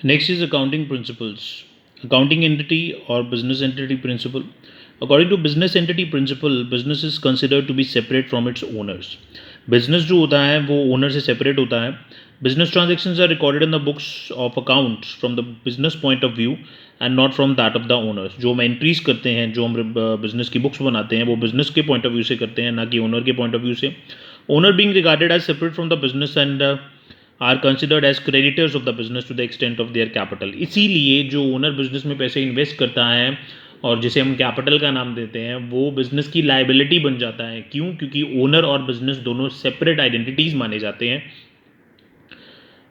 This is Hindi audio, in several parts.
Next is accounting principles. Accounting entity or business entity principle. According to business entity principle, business is considered to be separate from its owners. Business जो होता है वो ओनर से सेपरेट होता है. Business transactions are recorded in the books of accounts from the business point of view and not from that of the owners. जो हम एंट्रीज करते हैं, जो हम बिजनेस की बुक्स बनाते हैं, वो बिजनेस के पॉइंट ऑफ व्यू से करते हैं, ना कि ओनर के पॉइंट ऑफ व्यू से. Owner being regarded as separate from the business and are considered as creditors of the business to the extent of their capital. इसीलिए जो ओनर बिजनेस में पैसे इन्वेस्ट करता है और जिसे हम कैपिटल का नाम देते हैं, वो बिजनेस की लाइबिलिटी बन जाता है. क्यों? क्योंकि ओनर और बिजनेस दोनों सेपरेट आइडेंटिटीज माने जाते हैं.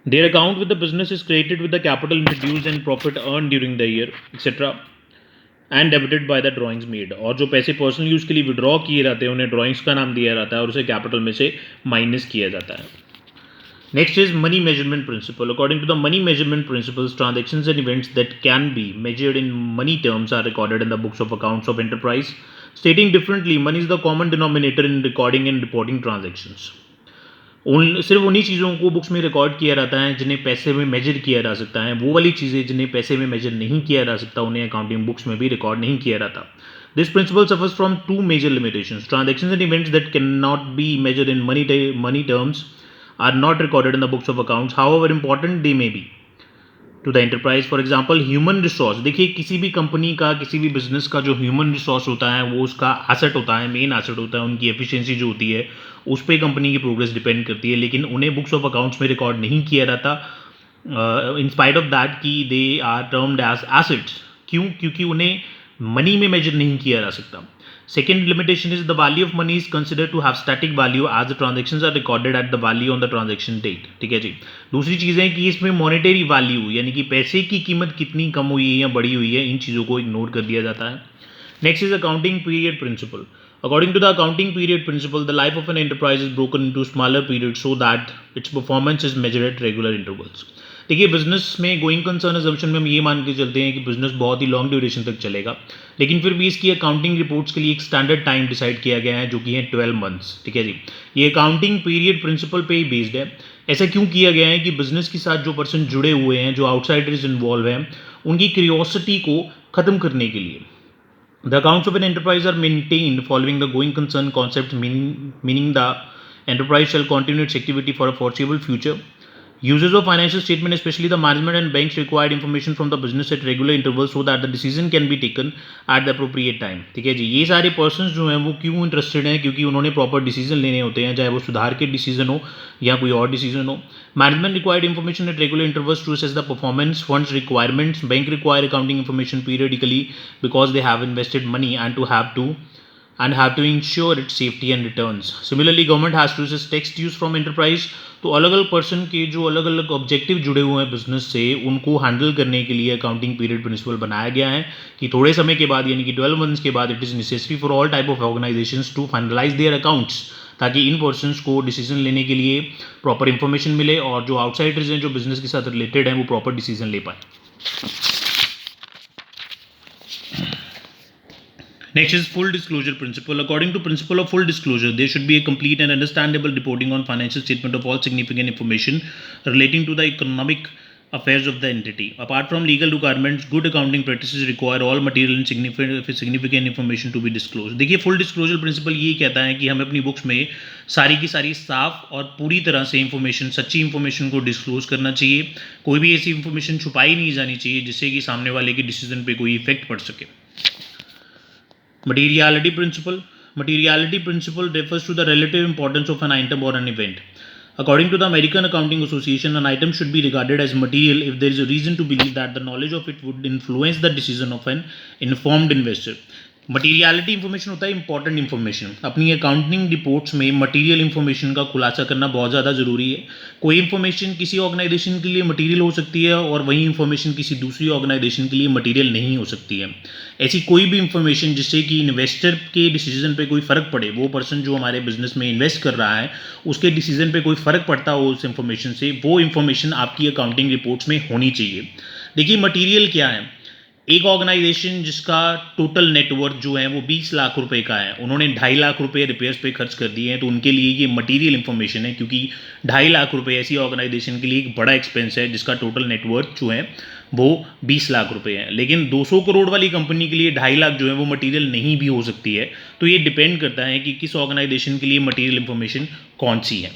Their account with the business is created with the capital introduce and profit earn during the year etcetera and debited by the drawings made. और जो पैसे पर्सनल यूज़ के लिए विड्रॉ किए जाते हैं उन्हें ड्राइंग्स का नाम दिया जाता है और उसे कैपिटल में से माइनस किया जाता है. Next is money measurement principle. According to the money measurement principles, transactions and events that can be measured in money terms are recorded in the books of accounts of enterprise. Stating differently, money is the common denominator in recording and reporting transactions. सिर्फ उन्हीं चीज़ों को बुक्स में रिकॉर्ड किया जाता है जिन्हें पैसे में मेजर किया जा सकता है. वो वाली चीज़ें जिन्हें पैसे में मेजर नहीं किया जा सकता उन्हें अकाउंटिंग बुक्स में भी रिकॉर्ड नहीं किया जाता. This principle suffers from two major limitations. Transactions and events that cannot be measured in money terms are not recorded in the books of accounts, however important they may be to the enterprise. For example, human resource. देखिए, किसी भी कंपनी का, किसी भी बिजनेस का जो ह्यूमन रिसोर्स होता है वो उसका एसेट होता है, मेन एसेट होता है. उनकी एफिशिएंसी जो होती है उस पर कंपनी की प्रोग्रेस डिपेंड करती है, लेकिन उन्हें बुक्स ऑफ अकाउंट्स में रिकॉर्ड नहीं किया जाता इन स्पाइट ऑफ दैट कि they are termed as assets. क्यों? क्योंकि उन्हें मनी में मेजर नहीं किया जा सकता. Second limitation is the value of money is considered to have static value as the transactions are recorded at the value on the transaction date. ठीक है जी. दूसरी चीज़ है कि इसमें मॉनेटरी वैल्यू यानी कि पैसे की कीमत कितनी कम हुई है या बढ़ी हुई है, इन चीज़ों को इग्नोर कर दिया जाता है. Next is accounting period principle. According to the accounting period principle, the life of an enterprise is broken into smaller periods so that its performance is measured at regular intervals. देखिए, बिजनेस में गोइंग कंसर्न अजम्पशन में हम ये मान के चलते हैं कि बिजनेस बहुत ही लॉन्ग ड्यूरेशन तक चलेगा, लेकिन फिर भी इसकी अकाउंटिंग रिपोर्ट्स के लिए एक स्टैंडर्ड टाइम डिसाइड किया गया है जो कि है 12 मंथ्स. ठीक है जी. ये अकाउंटिंग पीरियड प्रिंसिपल पे ही बेस्ड है. ऐसा क्यों किया गया है कि बिजनेस के साथ जो पर्सन जुड़े हुए हैं, जो आउटसाइडर्स इन्वॉल्व हैं, उनकी क्यूरियोसिटी को ख़त्म करने के लिए the accounts of an enterprise are maintained following the going concern concept, meaning the enterprise shall continue its activity for a foreseeable future. Users of financial statement, especially the management and banks, required information from the business at regular intervals so that the decision can be taken at the appropriate time. ठीक है जी. ये सारे पर्सन्स जो हैं वो क्यों इंटरेस्टेड हैं? क्योंकि उन्होंने प्रॉपर डिसीजन लेने होते हैं, चाहे वो सुधार के डिसीजन हो या कोई और डिसीजन हो. Management required information at regular intervals to assess the performance, funds requirements. Bank require accounting information periodically because they have invested money and have to ensure its safety and returns. Similarly, government has to assess tax dues from enterprise. तो अलग अलग पर्सन के जो अलग अलग ऑब्जेक्टिव जुड़े हुए हैं बिजनेस से, उनको हैंडल करने के लिए अकाउंटिंग पीरियड प्रिंसिपल बनाया गया है कि थोड़े समय के बाद यानी कि 12 मंथ्स के बाद it is necessary for all type of organisations to finalise their accounts, ताकि इन पर्सनस को डिसीजन लेने के लिए प्रॉपर इंफॉर्मेशन मिले और जो आउटसाइडर्स हैं, जो बिजनेस के साथ रिलेटेड हैं, वो प्रॉपर डिसीजन ले पाए. Next is full disclosure principle. According to principle of full disclosure, there should be a complete and understandable reporting on financial statement of all significant information relating to the economic affairs of the entity. Apart from legal requirements, good accounting practices require all material and significant information to be disclosed. देखिए, full disclosure principle ये कहता है कि हमें अपनी बुक्स में सारी की सारी साफ और पूरी तरह से इंफॉर्मेशन, सच्ची इंफॉर्मेशन को डिस्क्लोज करना चाहिए. कोई भी ऐसी इंफॉर्मेशन छुपाई नहीं जानी चाहिए जिससे कि सामने वाले के डिसीजन पे कोई इफेक्ट पड़ सके. Materiality principle. Materiality principle refers to the relative importance of an item or an event. According to the American Accounting Association, an item should be regarded as material if there is a reason to believe that the knowledge of it would influence the decision of an informed investor. Materiality information होता है इंपॉर्टेंट इन्फॉर्मेशन. अपनी अकाउंटिंग रिपोर्ट्स में मटीरियल इन्फॉर्मेशन का खुलासा करना बहुत ज़्यादा ज़रूरी है. कोई इन्फॉर्मेशन किसी ऑर्गेनाइजेशन के लिए मटीरियल हो सकती है और वही इन्फॉर्मेशन किसी दूसरी ऑर्गेनाइजेशन के लिए मटीरियल नहीं हो सकती है. ऐसी कोई भी इन्फॉर्मेशन जिससे कि इन्वेस्टर के डिसीजन पे कोई फ़र्क पड़े, वो पर्सन जो हमारे बिजनेस में इन्वेस्ट कर रहा है उसके डिसीजन पे कोई फ़र्क पड़ता हो उस इन्फॉर्मेशन से, वो इन्फॉर्मेशन आपकी अकाउंटिंग रिपोर्ट्स में होनी चाहिए. देखिए, मटीरियल क्या है? एक ऑर्गेनाइजेशन जिसका टोटल नेटवर्थ जो है वो 20 लाख रुपए का है, उन्होंने 2.5 लाख रुपए रिपेयर्स पे खर्च कर दिए हैं, तो उनके लिए ये मटेरियल इन्फॉर्मेशन है, क्योंकि 2.5 लाख रुपए ऐसी ऑर्गेनाइजेशन के लिए एक बड़ा एक्सपेंस है जिसका टोटल नेटवर्थ जो है वो 20 लाख रुपए है। लेकिन 200 करोड़ वाली कंपनी के लिए 2.5 लाख जो है वो मटेरियल नहीं भी हो सकती है। तो ये डिपेंड करता है कि किस ऑर्गेनाइजेशन के लिए मटेरियल इन्फॉर्मेशन कौन सी है।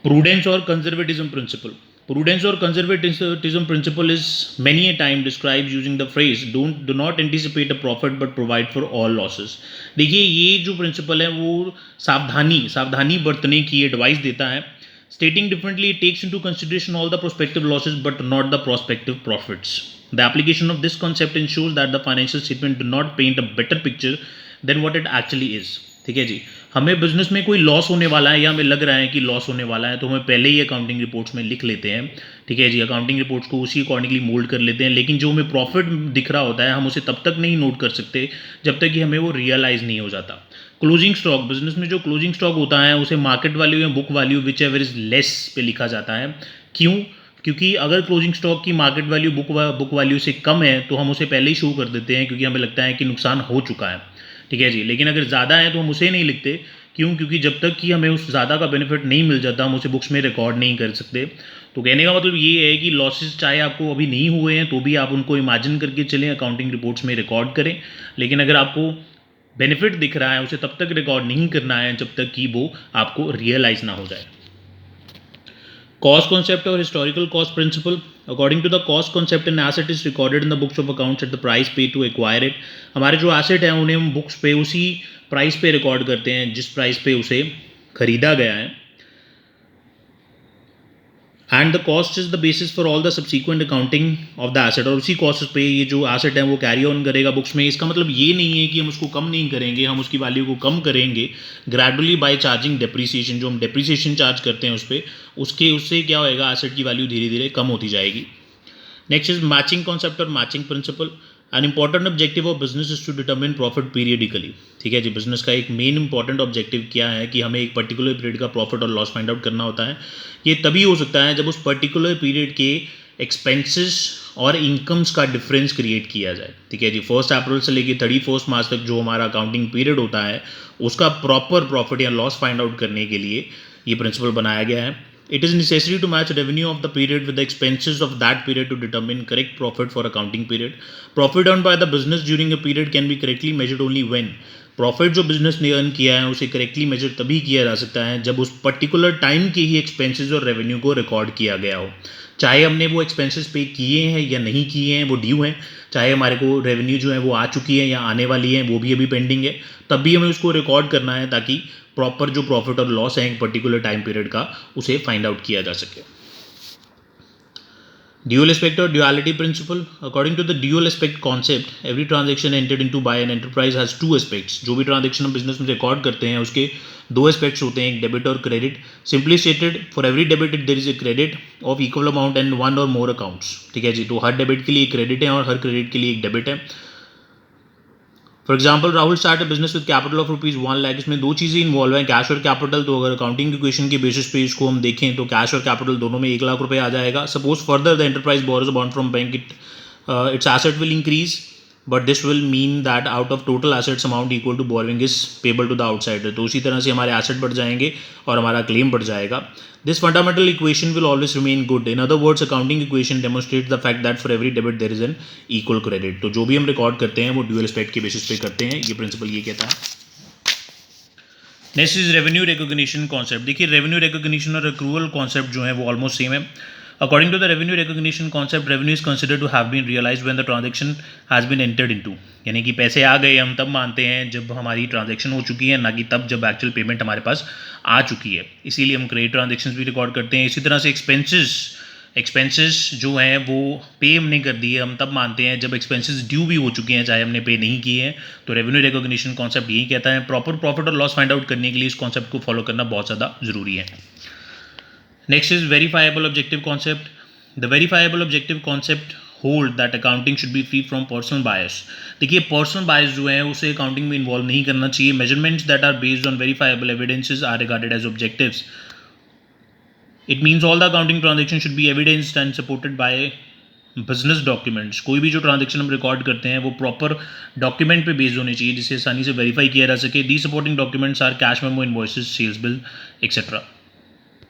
Prudence or conservatism principle. Prudence or conservatism principle is many a time described using the phrase do not anticipate a profit but provide for all losses. देखिए ये जो प्रिंसिपल है वो सावधानी बरतने की एडवाइस देता है। Stating differently, it takes into consideration all the prospective losses but not the prospective profits. The application of this concept ensures that the financial statement do not paint a better picture than what it actually is. ठीक है जी, हमें बिजनेस में कोई लॉस होने वाला है या हमें लग रहा है कि लॉस होने वाला है, तो हमें पहले ही अकाउंटिंग रिपोर्ट्स में लिख लेते हैं। ठीक है जी, अकाउंटिंग रिपोर्ट्स को उसी अकॉर्डिंगली मोल्ड कर लेते हैं। लेकिन जो हमें प्रॉफिट दिख रहा होता है हम उसे तब तक नहीं नोट कर सकते जब तक कि हमें वो रियलाइज़ नहीं हो जाता। क्लोजिंग स्टॉक, बिजनेस में जो क्लोजिंग स्टॉक होता है उसे मार्केट वैल्यू या book value which ever is less पे लिखा जाता है। क्यों? क्योंकि अगर क्लोजिंग स्टॉक की मार्केट वैल्यू बुक वैल्यू से कम है तो हम उसे पहले ही शो कर देते हैं, क्योंकि हमें लगता है कि नुकसान हो चुका है। ठीक है जी, लेकिन अगर ज़्यादा है तो हम उसे नहीं लिखते। क्यों? क्योंकि जब तक कि हमें उस ज़्यादा का बेनिफिट नहीं मिल जाता हम उसे बुक्स में रिकॉर्ड नहीं कर सकते। तो कहने का मतलब ये है कि लॉसेस चाहे आपको अभी नहीं हुए हैं तो भी आप उनको इमेजिन करके चलें, अकाउंटिंग रिपोर्ट्स में रिकॉर्ड करें। लेकिन अगर आपको बेनिफिट दिख रहा है उसे तब तक रिकॉर्ड नहीं करना है जब तक कि वो आपको रियलाइज ना हो जाए। Cost concept or historical cost principle. According to the cost concept, an asset is recorded in the books of accounts at the price paid to acquire it. हमारे जो asset हैं उन्हें हम बुक्स पे उसी प्राइस पे रिकॉर्ड करते हैं जिस प्राइस पे उसे खरीदा गया है। And the cost is the basis for all the subsequent accounting of the asset. और उसी कॉस्ट पे ये जो एसेट है वो कैरी ऑन करेगा बुक्स में। इसका मतलब ये नहीं है कि हम उसको कम नहीं करेंगे, हम उसकी वैल्यू को कम करेंगे ग्रेजुअली बाय चार्जिंग डेप्रीसिएशन। जो हम डेप्रीसिएशन चार्ज करते हैं उस पर उससे क्या होएगा, एसेट की वैल्यू धीरे धीरे कम होती जाएगी। नेक्स्ट इज मैचिंग कॉन्सेप्ट और matching principle. An important objective of business is to determine profit periodically. ठीक है जी, बिजनेस का एक मेन इंपॉर्टेंट ऑब्जेक्टिव क्या है कि हमें एक पर्टिकुलर पीरियड का प्रॉफिट और लॉस फाइंड आउट करना होता है। ये तभी हो सकता है जब उस पर्टिकुलर पीरियड के एक्सपेंसेस और इनकम्स का डिफरेंस क्रिएट किया जाए। ठीक है जी, 1 अप्रैल से लेकर 31 मार्च तक जो हमारा अकाउंटिंग पीरियड होता है उसका प्रॉपर प्रॉफिट या लॉस फाइंड आउट करने के लिए ये प्रिंसिपल बनाया गया है। It is necessary to match revenue of the period with the expenses of that period to determine correct profit for accounting period. Profit earned by the business during a period can be correctly measured only when profit जो बिजनेस ने अर्न किया है उसे करेक्टली मेजर तभी किया जा सकता है जब उस पर्टिकुलर टाइम के ही एक्सपेंसेस और रेवेन्यू को रिकॉर्ड किया गया हो। चाहे हमने वो एक्सपेंसेस पे किए हैं या नहीं किए हैं, वो ड्यू हैं, चाहे हमारे को रेवेन्यू जो है वो आ चुकी है या आने वाली है वो भी अभी पेंडिंग है, तब भी हमें उसको रिकॉर्ड करना है ताकि प्रॉपर जो प्रॉफिट और लॉस है एक पर्टिकुलर टाइम पीरियड का उसे फाइंड आउट किया जा सके। Dual aspect or duality principle. According to the dual aspect concept, every transaction entered into by an enterprise has two aspects. जो भी ट्रांजेक्शन हम बिजनेस में रिकॉर्ड करते हैं उसके दो एस्पेक्ट्स होते हैं, एक डेबिट और credit. Simply stated, for every debit there is a credit of equal amount and one or more accounts. ठीक है जी, तो हर डेबिट के लिए एक क्रेडिट है और हर क्रेडिट के लिए एक डेबिट है। For example, Rahul start a business with capital of ₹1 lakh. इसमें दो चीज़ें इन्वॉल्व हैं, कैश और कैपिटल। तो अगर अकाउंटिंग इक्वेशन के बेसिस पे इसको हम देखें तो कैश और कैपिटल दोनों में ₹1 लाख आ जाएगा। Suppose further the enterprise borrows a bond from bank, its asset will increase, but this will mean that out of total assets amount equal to borrowing is payable to the outsider. तो उसी तरह से हमारे एसेट बढ़ जाएंगे और हमारा क्लेम बढ़ जाएगा। This fundamental equation will always remain good. In other words, accounting equation demonstrate the fact that for every debit there is an equal credit. तो जो भी हम रिकॉर्ड करते हैं वो ड्यूअल एस्पेक्ट के बेसिस पे करते हैं, ये प्रिंसिपल ये कहता है। Next is revenue recognition concept. देखिए, रेवेन्यू रिकॉग्निशन और एक्रूअल कॉन्सेप्ट जो है वो ऑलमोस्ट सेम है। According to the revenue recognition concept, revenue is considered to have been realized when the transaction has been entered into। यानी कि पैसे आ गए हम तब मानते हैं जब हमारी ट्रांजैक्शन हो चुकी है, ना कि तब जब एक्चुअल पेमेंट हमारे पास आ चुकी है। इसीलिए हम क्रेडिट ट्रांजैक्शंस भी रिकॉर्ड करते हैं। इसी तरह से एक्सपेंसेस जो हैं वो पे हमने कर दिए, हम तब मानते हैं जब एक्सपेंसेस ड्यू भी हो चुके हैं चाहे हमने पे नहीं किए हैं। तो रेवेन्यू रिकॉग्निशन कॉन्सेप्ट यही कहता है। प्रॉपर प्रॉफिट और लॉस फाइंड आउट करने के लिए इस कॉन्सेप्ट को फॉलो करना बहुत ज़्यादा ज़रूरी है। Next is verifiable objective concept. The verifiable objective concept hold that accounting should be free from personal bias. देखिए, पर्सनल बायस जो है उसे अकाउंटिंग में इन्वॉल्व नहीं करना चाहिए। Measurements that are based on verifiable evidences are regarded as objectives. It means all the accounting transaction should be evidenced and supported by business documents, कोई भी जो ट्रांजेक्शन हम रिकॉर्ड करते हैं वो प्रॉपर डॉक्यूमेंट पे बेस्ड होने चाहिए जिसे आसानी से वेरीफाई किया जा सके। The supporting documents are cash memo, invoices, sales bill etcetera.